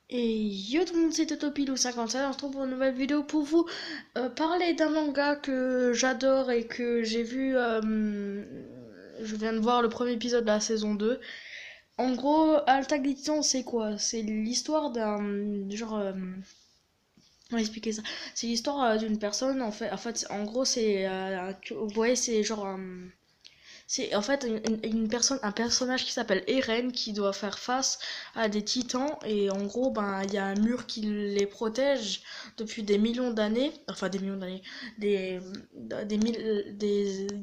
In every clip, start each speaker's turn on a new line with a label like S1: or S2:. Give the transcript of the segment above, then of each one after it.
S1: Et yo tout le monde, c'est Totopilou57, on se retrouve pour une nouvelle vidéo pour vous parler d'un manga que j'adore et que j'ai vu, je viens de voir le premier épisode de la saison 2. En gros, Attack des Titans, c'est quoi? C'est l'histoire d'un genre... on va expliquer ça. C'est l'histoire d'une personne, en fait, en gros, vous voyez, c'est genre... c'est en fait une personne, un personnage qui s'appelle Eren qui doit faire face à des titans et en gros il y a un mur qui les protège depuis des millions d'années, enfin des millions d'années, il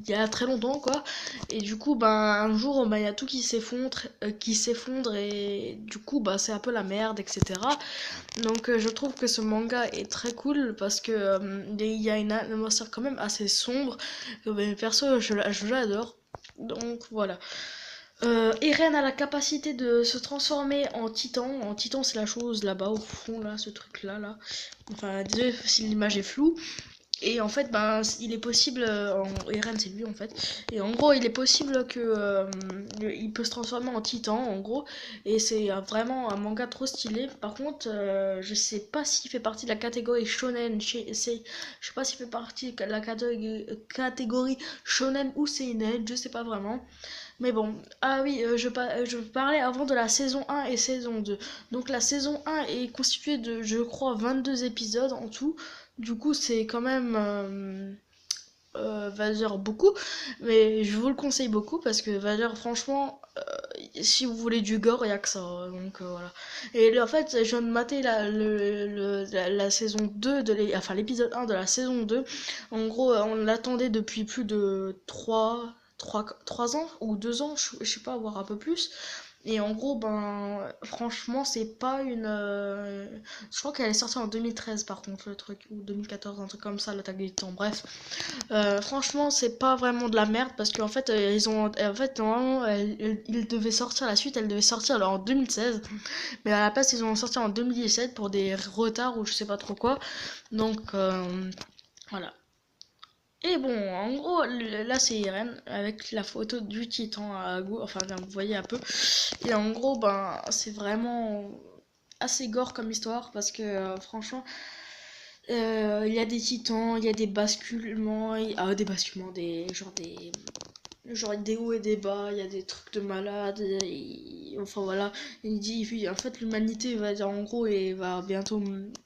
S1: y a très longtemps quoi. Et du coup un jour il y a tout qui s'effondre et du coup c'est un peu la merde etc. Donc je trouve que ce manga est très cool parce que il y a une atmosphère quand même assez sombre. Perso je l'adore. Donc voilà. Eren a la capacité de se transformer en titan. En titan, c'est la chose là-bas au fond, là, ce truc-là, là. Enfin, désolé si l'image est floue. Et en fait, il est possible. Eren, c'est lui en fait. Et en gros, il est possible que. Il peut se transformer en titan, en gros. Et c'est vraiment un manga trop stylé. Par contre, je sais pas s'il fait partie de la catégorie shonen. Je sais pas s'il fait partie de la catégorie shonen ou seinen. Je sais pas vraiment. Mais bon, ah oui, je parlais avant de la saison 1 et saison 2. Donc la saison 1 est constituée de, je crois, 22 épisodes en tout. Du coup, c'est quand même, va dire, beaucoup. Mais je vous le conseille beaucoup parce que, va dire, franchement, si vous voulez du gore, il n'y a que ça. Donc voilà. Et en fait, je viens de mater la saison 2, enfin l'épisode 1 de la saison 2. En gros, on l'attendait depuis plus de 3 ans ou 2 ans, je sais pas, voire un peu plus. Et en gros, franchement, c'est pas une. Je crois qu'elle est sortie en 2013 par contre, le truc, ou 2014, un truc comme ça, l'attaque des titans. Bref, franchement, c'est pas vraiment de la merde parce qu'en fait, en fait, normalement, ils devaient sortir la suite, elle devait sortir alors en 2016, mais à la place, ils ont sorti en 2017 pour des retards ou je sais pas trop quoi. Donc, voilà. Et bon, en gros, là c'est Irene avec la photo du titan à gauche, enfin là, vous voyez un peu. Et en gros, c'est vraiment assez gore comme histoire parce que franchement, il y a des titans, il y a des basculements, des basculements, genre des hauts et des bas, il y a des trucs de malade, enfin voilà, en fait l'humanité va dire en gros et va bientôt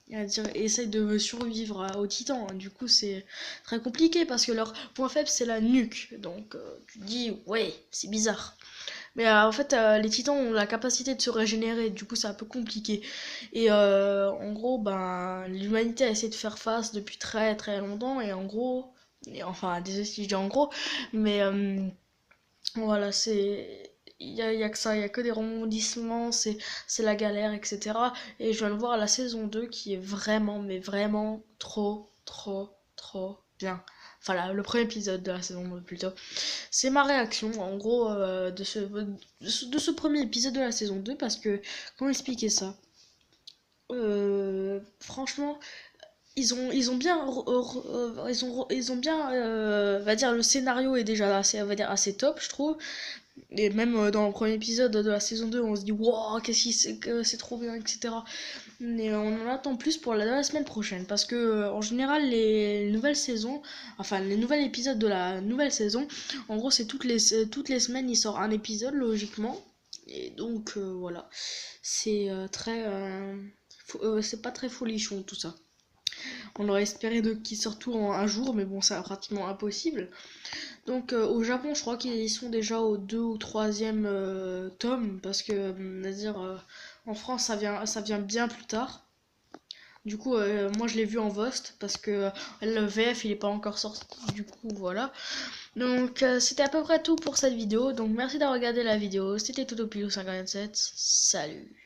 S1: dire essaye de survivre aux titans. Du coup c'est très compliqué parce que leur point faible c'est la nuque, donc tu te dis ouais c'est bizarre. Mais en fait, les titans ont la capacité de se régénérer, du coup c'est un peu compliqué. Et en gros, l'humanité a essayé de faire face depuis très très longtemps, et en gros, enfin, désolé si je dis en gros, mais voilà, il y a que ça, il y a que des rebondissements, c'est la galère, etc. Et je viens de voir la saison 2 qui est vraiment, mais vraiment trop, trop, trop bien. Enfin, le premier épisode de la saison 2 plutôt. C'est ma réaction, en gros, de ce premier épisode de la saison 2 parce que, comment expliquer ça? Franchement, ils ont bien, va dire, le scénario est déjà assez, on va dire, assez top, je trouve. Et même dans le premier épisode de la saison 2 on se dit, wow, qu'est-ce qui c'est que c'est trop bien, etc. Mais on en attend plus pour la semaine prochaine parce que en général les nouvelles saisons, enfin les nouveaux épisodes de la nouvelle saison, en gros c'est toutes les semaines il sort un épisode logiquement. Et donc voilà, c'est c'est pas très folichon tout ça. On aurait espéré qu'ils sortent tout en un jour, mais bon, c'est pratiquement impossible. Donc au Japon, je crois qu'ils sont déjà au deux ou troisième tome, parce que, dire, en France, ça vient bien plus tard. Du coup, moi je l'ai vu en Vost, parce que le VF il est pas encore sorti, du coup voilà. Donc c'était à peu près tout pour cette vidéo, donc merci d'avoir regardé la vidéo, c'était Totopilo57, salut.